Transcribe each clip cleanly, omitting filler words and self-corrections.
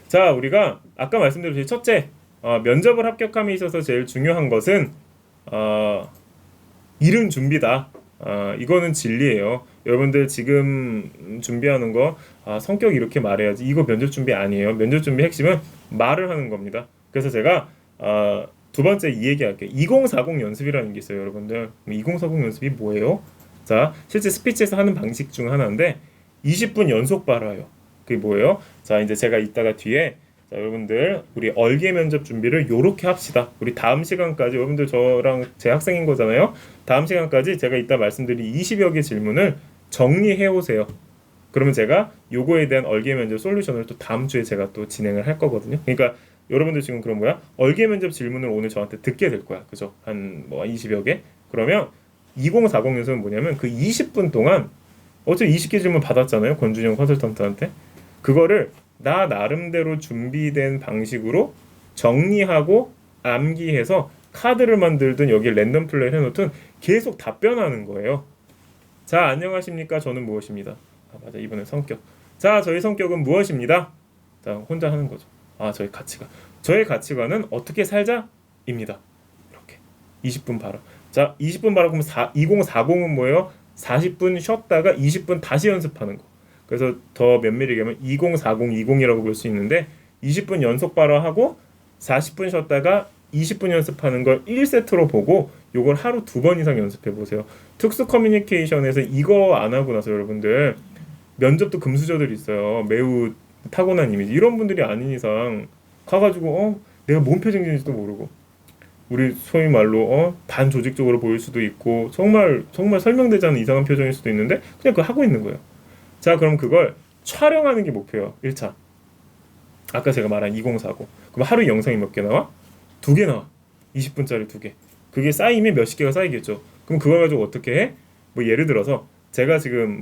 자, 우리가 아까 말씀드렸듯이 첫째, 면접을 합격함에 있어서 제일 중요한 것은 어, 이른 준비다. 이거는 진리예요. 여러분들 지금 준비하는 거 성격 이렇게 말해야지. 이거 면접 준비 아니에요. 면접 준비 핵심은 말을 하는 겁니다. 그래서 제가 두 번째 이 얘기할게요. 2040 연습이라는 게 있어요, 여러분들. 2040 연습이 뭐예요? 자, 실제 스피치에서 하는 방식 중 하나인데 20분 연속 발화요. 그게 뭐예요? 자, 이제 제가 이따가 뒤에 자, 여러분들 우리 얼개 면접 준비를 요렇게 합시다. 우리 다음 시간까지 여러분들 저랑 제 학생인 거잖아요. 다음 시간까지 제가 이따 말씀드린 20여 개 질문을 정리해 오세요. 그러면 제가 요거에 대한 얼개 면접 솔루션을 또 다음 주에 제가 또 진행을 할 거거든요. 그러니까 여러분들 지금 그런 거야? 얼개 면접 질문을 오늘 저한테 듣게 될 거야. 그죠? 한 뭐 20여 개. 그러면 2040 연습은 뭐냐면 그 20분 동안 어차피 20개 질문 받았잖아요. 권준영 컨설턴트한테. 그거를 나 나름대로 준비된 방식으로 정리하고 암기해서 카드를 만들든 여기 랜덤 플레이 해놓든 계속 답변하는 거예요. 자, 안녕하십니까? 저는 무엇입니다. 맞아, 이번엔 성격. 자, 저희 성격은 무엇입니다. 자, 혼자 하는 거죠. 저희 가치관. 저의 가치관은 어떻게 살자입니다. 이렇게 20분 바로. 자, 20분 바로 그럼 2040은 뭐예요? 40분 쉬었다가 20분 다시 연습하는 거. 그래서 더 면밀히 얘기하면 2040-20이라고 볼 수 있는데 20분 연속 발화하고 40분 쉬었다가 20분 연습하는 걸 1세트로 보고 요걸 하루 2번 이상 연습해 보세요. 특수 커뮤니케이션에서 이거 안 하고 나서 여러분들 면접도 금수저들 있어요. 매우 타고난 이미지. 이런 분들이 아닌 이상 가가지고 내가 뭔 표정인지도 모르고 우리 소위 말로 반조직적으로 보일 수도 있고 정말 설명되지 않는 이상한 표정일 수도 있는데 그냥 그거 하고 있는 거예요. 자, 그럼 그걸 촬영하는 게 목표예요. 1차. 아까 제가 말한 2040. 그럼 하루에 영상이 몇 개 나와? 2개 나와. 20분짜리 2개. 그게 쌓이면 몇십 개가 쌓이겠죠. 그럼 그걸 가지고 어떻게 해? 뭐 예를 들어서 제가 지금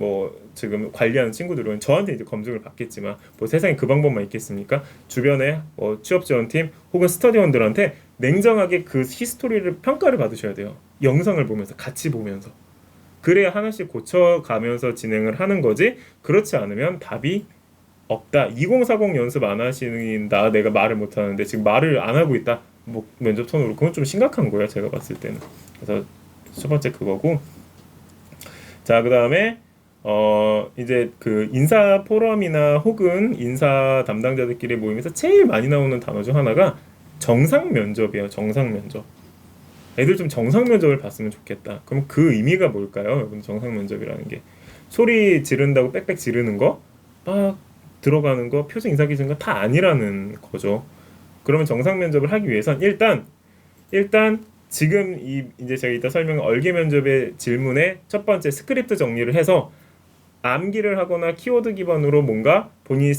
관리하는 친구들은 저한테 이제 검증을 받겠지만 뭐 세상에 그 방법만 있겠습니까? 주변에 취업 지원팀 혹은 스터디원들한테 냉정하게 그 히스토리를 평가를 받으셔야 돼요. 영상을 보면서 같이 보면서. 그래야 하나씩 고쳐가면서 진행을 하는 거지. 그렇지 않으면 답이 없다. 2040 연습 안 하시는다. 내가 말을 못 하는데 지금 말을 안 하고 있다. 뭐 면접 톤으로 그건 좀 심각한 거예요. 제가 봤을 때는. 그래서 첫 번째 그거고. 자, 그다음에 이제 그 인사 포럼이나 혹은 인사 담당자들끼리 모임에서 제일 많이 나오는 단어 중 하나가 정상 면접이에요. 정상 면접. 애들 좀 정상 면접을 봤으면 좋겠다. 그럼 그 의미가 뭘까요? 여러분, 정상 면접이라는 게 소리 지른다고 빽빽 지르는 거, 막 들어가는 거, 표정 인사 기준 거 다 아니라는 거죠. 그러면 정상 면접을 하기 위해선 일단 지금 이제 제가 이따 설명한 얼개 면접의 질문의 첫 번째 스크립트 정리를 해서 암기를 하거나 키워드 기반으로 뭔가 본인이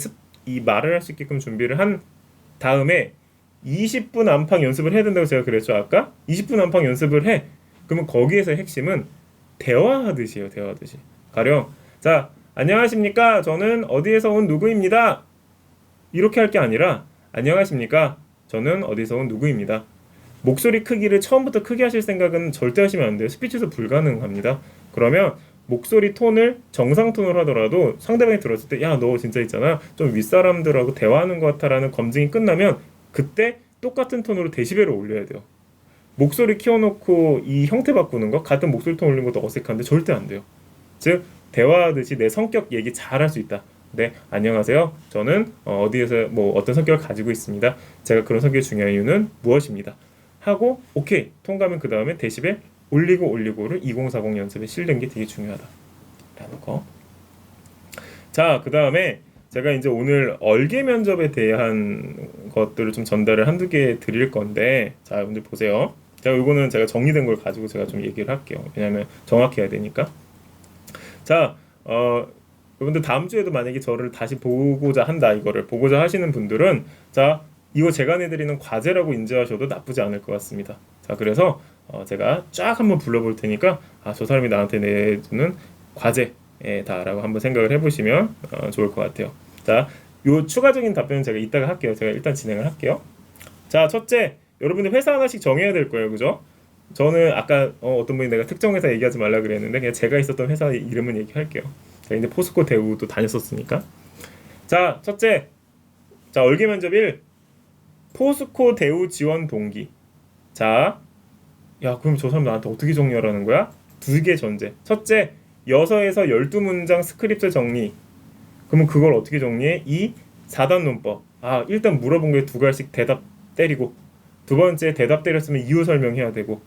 이 말을 할 수 있게끔 준비를 한 다음에 20분 안팎 연습을 해야 된다고 제가 그랬죠. 아까 20분 안팎 연습을 해. 그러면 거기에서 핵심은 대화하듯이에요. 대화하듯이. 가령 자, 안녕하십니까? 저는 어디에서 온 누구입니다. 이렇게 할 게 아니라 안녕하십니까? 저는 어디서 온 누구입니다. 목소리 크기를 처음부터 크게 하실 생각은 절대 하시면 안 돼요. 스피치에서 불가능합니다. 그러면 목소리 톤을 정상 톤으로 하더라도 상대방이 들었을 때 야, 너 진짜 있잖아. 좀 윗사람들하고 대화하는 것 같아라는 검증이 끝나면 그때 똑같은 톤으로 데시벨을 올려야 돼요. 목소리 키워놓고 이 형태 바꾸는 거 같은 목소리 톤 올리는 것도 어색한데 절대 안 돼요. 즉 대화하듯이 내 성격 얘기 잘 할 수 있다. 네, 안녕하세요. 저는 어디에서 어떤 성격을 가지고 있습니다. 제가 그런 성격이 중요한 이유는 무엇입니다. 하고 오케이 통과하면 그 다음에 데시벨 올리고를 2040 연습에 실는 게 되게 중요하다라는 거. 자, 그 다음에 제가 이제 오늘 얼개 면접에 대한 것들을 좀 전달을 한두 개 드릴 건데, 자, 여러분들 보세요. 이거는 제가 정리된 걸 가지고 제가 좀 얘기를 할게요. 왜냐하면 정확해야 되니까. 자, 여러분들 다음 주에도 만약에 저를 다시 보고자 한다, 이거를 보고자 하시는 분들은 자, 이거 제가 내드리는 과제라고 인지하셔도 나쁘지 않을 것 같습니다. 자, 그래서 제가 쫙 한번 불러볼 테니까 저 사람이 나한테 내주는 과제다라고 한번 생각을 해보시면 좋을 것 같아요. 자, 요 추가적인 답변은 제가 이따가 할게요. 제가 일단 진행을 할게요. 자, 첫째, 여러분들 회사 하나씩 정해야 될 거예요. 그죠? 저는 아까 어떤 분이 내가 특정 회사 얘기하지 말라 그랬는데 그냥 제가 있었던 회사 이름은 얘기할게요. 제가 이제 포스코 대우도 다녔었으니까. 자, 첫째 자, 얼기 면접 1. 포스코 대우 지원 동기. 자, 야, 그럼 저 사람 나한테 어떻게 정리하라는 거야? 두 개 전제. 첫째, 6에서 12문장 스크립트 정리. 그러면 그걸 어떻게 정리해? 2. 4단 논법. 아, 일단 물어본 거에 두 가지씩 대답 때리고, 두 번째 대답 때렸으면 이유 설명해야 되고,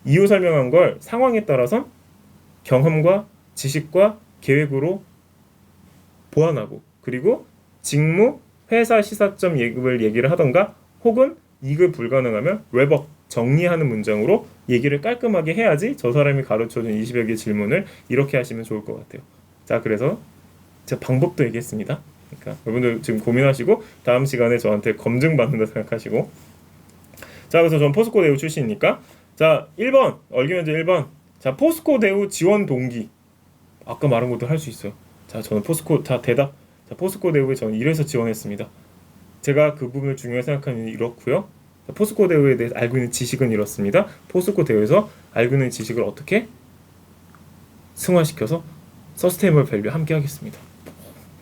이유 설명한 걸 상황에 따라서 경험과 지식과 계획으로 보완하고, 그리고 직무, 회사 시사점 예급을 얘기를 하던가, 혹은 이게 불가능하면 웹업 정리하는 문장으로 얘기를 깔끔하게 해야지 저 사람이 가르쳐준 20여 개 질문을 이렇게 하시면 좋을 것 같아요. 자, 그래서 제가 방법도 얘기했습니다. 그러니까 여러분들 지금 고민하시고 다음 시간에 저한테 검증받는다 생각하시고. 자, 그래서 전 포스코 대우 출신이니까, 자, 1번 얼기면접 1번. 자, 포스코 대우 지원 동기. 아까 말한 것도 할 수 있어요. 자, 저는 포스코 다 대답. 자, 포스코 대우에 저는 이래서 지원했습니다. 제가 그 부분을 중요하게 생각하는 이렇고요. 포스코 대우에 대해서 알고 있는 지식은 이렇습니다. 포스코 대우에서 알고 있는 지식을 어떻게 승화시켜서 서스테이너블 밸류 함께 하겠습니다.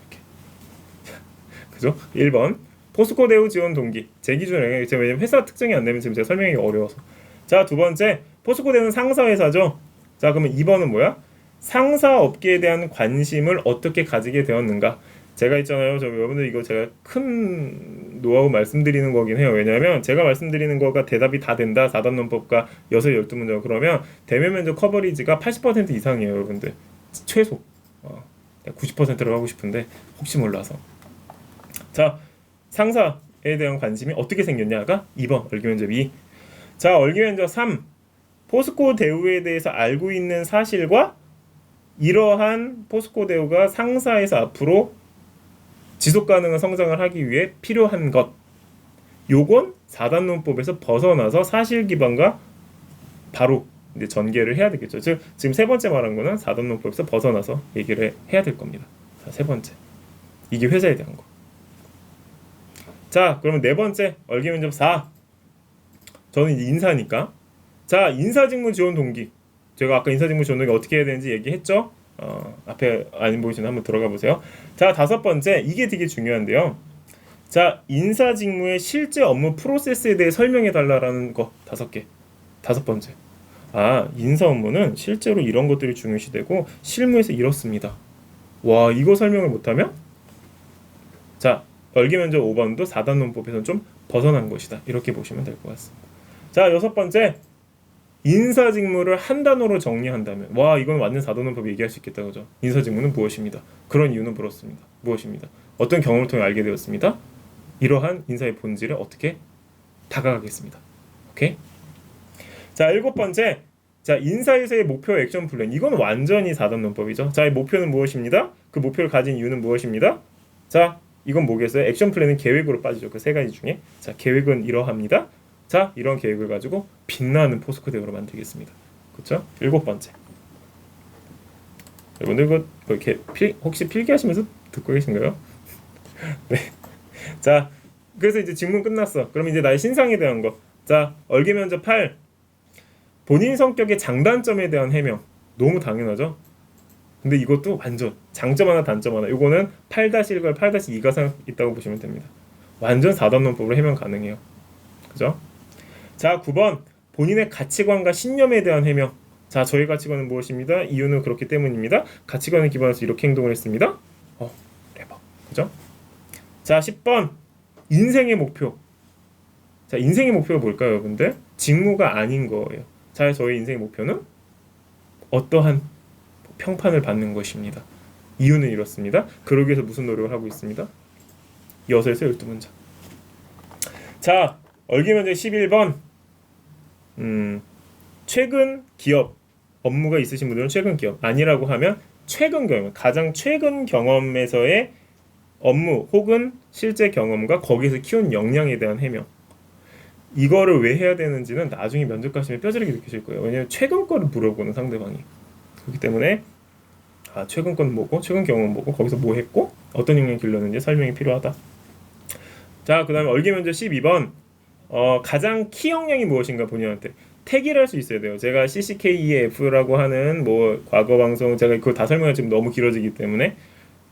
이렇게. 그죠? 1번 포스코 대우 지원 동기. 제 기준에 제가 왜냐면 회사 특정이 안 되면 지금 제가 설명하기 어려워서. 자, 두 번째, 포스코 대우는 상사 회사죠. 자, 그러면 2번은 뭐야? 상사 업계에 대한 관심을 어떻게 가지게 되었는가? 제가 있잖아요. 저 여러분들 이거 제가 큰 노하우 말씀드리는 거긴 해요. 왜냐하면 제가 말씀드리는 거가 대답이 다 된다. 4단 논법과 6, 12문장 그러면 대면 면접 커버리지가 80% 이상이에요, 여러분들. 최소. 90%를 하고 싶은데 혹시 몰라서. 자, 상사에 대한 관심이 어떻게 생겼냐가 2번 얼기면접 2. 자, 얼기면접 3. 포스코 대우에 대해서 알고 있는 사실과 이러한 포스코 대우가 상사에서 앞으로 지속 가능한 성장을 하기 위해 필요한 것. 요건 4단 논법에서 벗어나서 사실 기반과 바로 이제 전개를 해야 되겠죠. 즉 지금 세 번째 말한 거는 4단 논법에서 벗어나서 얘기를 해야 될 겁니다. 자, 세 번째. 이게 회사에 대한 거. 자, 그러면 네 번째 얼기면접 4. 저는 이제 인사니까. 자, 인사직무 지원 동기. 제가 아까 인사직무 지원 동기 어떻게 해야 되는지 얘기했죠? 앞에 안 보이시면 한번 들어가 보세요. 자, 다섯 번째, 이게 되게 중요한데요. 자, 인사 직무의 실제 업무 프로세스에 대해 설명해 달라라는 거 5개. 다섯 번째. 아, 인사 업무는 실제로 이런 것들이 중요시되고 실무에서 이렇습니다. 와, 이거 설명을 못하면 자, 얼기면접 5번도 4단 논법에서는 좀 벗어난 것이다. 이렇게 보시면 될 것 같습니다. 자, 여섯 번째. 인사 직무를 한 단어로 정리한다면, 와, 이건 완전 4단 논법 얘기할 수 있겠다, 그죠? 인사 직무는 무엇입니다. 그런 이유는 그렇습니다. 무엇입니다. 어떤 경험을 통해 알게 되었습니다. 이러한 인사의 본질을 어떻게 다가가겠습니다. 오케이? 자, 일곱 번째. 자, 인사에서의 목표 액션 플랜. 이건 완전히 4단 논법이죠. 자, 이 목표는 무엇입니다. 그 목표를 가진 이유는 무엇입니다. 자, 이건 뭐겠어요? 액션 플랜은 계획으로 빠지죠. 그 세 가지 중에. 자, 계획은 이러합니다. 자, 이런 계획을 가지고 빛나는 포스코 대우로 만들겠습니다. 그렇죠? 일곱 번째. 여러분들 이거 이렇게 혹시 필기하시면서 듣고 계신가요? 네. 자, 그래서 이제 질문 끝났어. 그럼 이제 나의 신상에 대한 거. 자, 얼기면접 8. 본인 성격의 장단점에 대한 해명. 너무 당연하죠? 근데 이것도 완전 장점 하나 단점 하나. 이거는 8-1과 8-2가 있다고 보시면 됩니다. 완전 4단 논법으로 해명 가능해요. 그죠? 자, 9번. 본인의 가치관과 신념에 대한 해명. 자, 저희 가치관은 무엇입니다. 이유는 그렇기 때문입니다. 가치관에 기반해서 이렇게 행동을 했습니다. 대박. 그죠? 자, 10번. 인생의 목표. 자, 인생의 목표가 뭘까요, 여러분들? 직무가 아닌 거예요. 자, 저희 인생의 목표는 어떠한 평판을 받는 것입니다. 이유는 이렇습니다. 그러기 위해서 무슨 노력을 하고 있습니다. 6에서 12문장. 자, 얼기면접 11번. 최근 기업 업무가 있으신 분들은 최근 기업, 아니라고 하면 최근 경험, 가장 최근 경험에서의 업무 혹은 실제 경험과 거기서 키운 역량에 대한 해명. 이거를 왜 해야 되는지는 나중에 면접 가시면 뼈저리게 느끼실 거예요. 왜냐면 최근 거를 물어보는 상대방이. 그렇기 때문에 최근 건 뭐고, 최근 경험은 뭐고, 거기서 뭐 했고, 어떤 역량을 길렀는지 설명이 필요하다. 자, 그 다음에 얼기면접 12번. 가장 키 역량이 무엇인가 본인한테 태기를 할 수 있어야 돼요. 제가 CCKEF라고 하는 뭐 과거 방송, 제가 그거 다 설명을 지금 너무 길어지기 때문에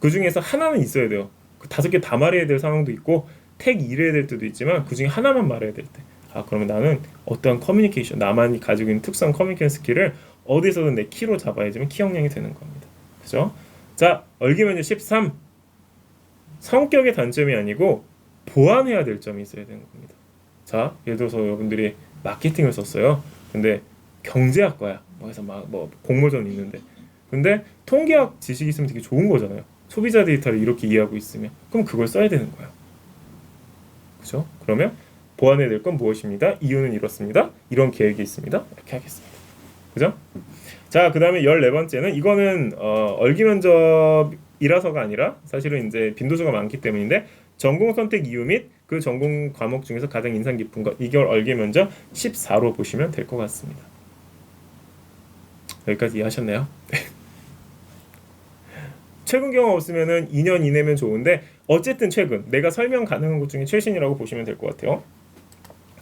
그 중에서 하나는 있어야 돼요. 그 5개 다 말해야 될 상황도 있고, 택 2를 해야 될 때도 있지만 그 중에 하나만 말해야 될 때, 그러면 나는 어떠한 커뮤니케이션, 나만이 가지고 있는 특수한 커뮤니케이션 스킬을 어디서든 내 키로 잡아야지만 키 역량이 되는 겁니다. 그죠? 자, 얼기면제 13. 성격의 단점이 아니고 보완해야 될 점이 있어야 되는 겁니다. 자, 예를 들어서 여러분들이 마케팅을 썼어요. 근데 경제학과야. 그래서 뭐 공모전 있는데, 근데 통계학 지식이 있으면 되게 좋은 거잖아요. 소비자 데이터를 이렇게 이해하고 있으면 그럼 그걸 써야 되는 거야. 그죠? 그러면 보완해야 될 건 무엇입니다. 이유는 이렇습니다. 이런 계획이 있습니다. 이렇게 하겠습니다. 그죠? 자, 그 다음에 14번째는 이거는 얼기면접이라서가 아니라 사실은 이제 빈도수가 많기 때문인데, 전공 선택 이유 및 그 전공 과목 중에서 가장 인상 깊은 것, 2개월 얼기면접 14로 보시면 될 것 같습니다. 여기까지 이해하셨나요? 최근 경험 없으면은 2년 이내면 좋은데, 어쨌든 최근 내가 설명 가능한 것 중에 최신이라고 보시면 될 것 같아요.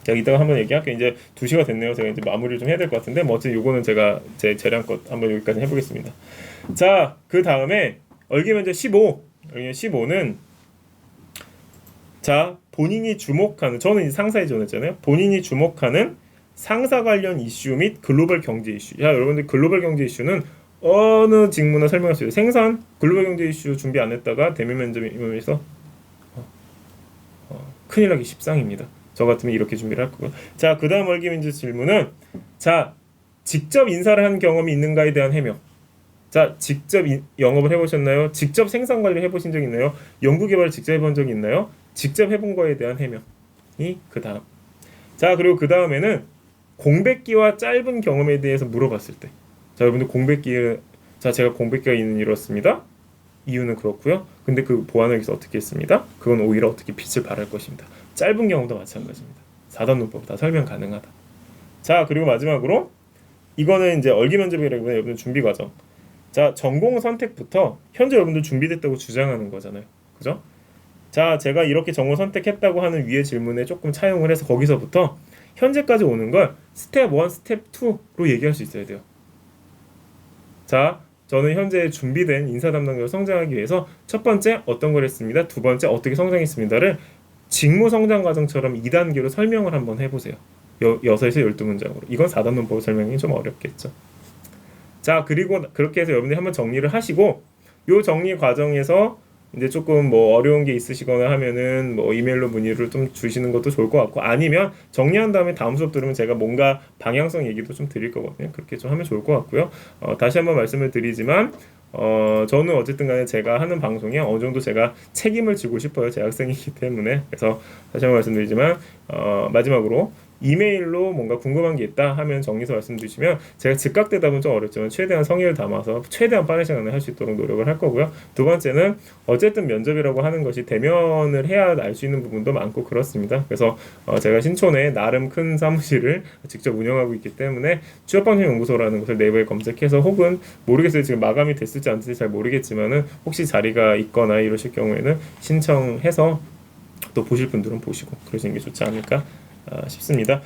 자, 이따가 한번 얘기할게요. 이제 2시가 됐네요. 제가 이제 마무리를 좀 해야 될 것 같은데, 뭐 어쨌든 요거는 제가 제 재량껏 한번 여기까지 해보겠습니다. 자, 그 다음에 얼기면접 15. 얼기면접 15는 자, 본인이 주목하는, 저는 이제 상사에 지원했잖아요. 본인이 주목하는 상사 관련 이슈 및 글로벌 경제 이슈. 자, 여러분들 글로벌 경제 이슈는 어느 직무나 설명할 수 있어요. 생산 글로벌 경제 이슈 준비 안 했다가 대면 면접에서 큰일 나기 십상입니다. 저 같으면 이렇게 준비를 할 거고요. 자, 그 다음 얼기면접 질문은, 자, 직접 인사를 한 경험이 있는가에 대한 해명. 자, 직접 영업을 해보셨나요? 직접 생산 관리 해보신 적 있나요? 연구개발을 직접 해본 적이 있나요? 직접 해본 거에 대한 해명이 그 다음. 자, 그리고 그 다음에는 공백기와 짧은 경험에 대해서 물어봤을 때, 자, 여러분들 공백기, 자, 제가 공백기가 있는 이렇습니다. 이유는 그렇고요. 근데 그 보완을 위해서 어떻게 했습니다? 그건 오히려 어떻게 빛을 발할 것입니다. 짧은 경험도 마찬가지입니다. 4단 논법 다 설명 가능하다. 자, 그리고 마지막으로 이거는 이제 얼기면접이라기보다 여러분들 준비 과정. 자, 전공 선택부터 현재 여러분들 준비됐다고 주장하는 거잖아요. 그죠? 자, 제가 이렇게 전공 선택했다고 하는 위의 질문에 조금 차용을 해서 거기서부터 현재까지 오는 걸 스텝 1, 스텝 2로 얘기할 수 있어야 돼요. 자, 저는 현재 준비된 인사 담당자로 성장하기 위해서 첫 번째 어떤 걸 했습니다. 두 번째 어떻게 성장했습니다를 직무 성장 과정처럼 2단계로 설명을 한번 해보세요. 6에서 12문장으로. 이건 4단 논법 설명이 좀 어렵겠죠. 자, 그리고 그렇게 해서 여러분들이 한번 정리를 하시고, 요 정리 과정에서 이제 조금 뭐 어려운 게 있으시거나 하면은 뭐 이메일로 문의를 좀 주시는 것도 좋을 것 같고, 아니면 정리한 다음에 다음 수업 들으면 제가 뭔가 방향성 얘기도 좀 드릴 거거든요. 그렇게 좀 하면 좋을 것 같고요. 다시 한번 말씀을 드리지만, 저는 어쨌든 간에 제가 하는 방송에 어느 정도 제가 책임을 지고 싶어요. 제 학생이기 때문에. 그래서 다시 한번 말씀드리지만, 마지막으로 이메일로 뭔가 궁금한 게 있다 하면 정리해서 말씀주시면 제가 즉각 대답은 좀 어렵지만 최대한 성의를 담아서 최대한 빠른 시간에 할 수 있도록 노력을 할 거고요. 두 번째는 어쨌든 면접이라고 하는 것이 대면을 해야 알 수 있는 부분도 많고 그렇습니다. 그래서 제가 신촌에 나름 큰 사무실을 직접 운영하고 있기 때문에 취업방송연구소라는 것을 네이버에 검색해서, 혹은 모르겠어요. 지금 마감이 됐을지 안 됐을지 잘 모르겠지만은 혹시 자리가 있거나 이러실 경우에는 신청해서 또 보실 분들은 보시고 그러시는 게 좋지 않을까 싶습니다.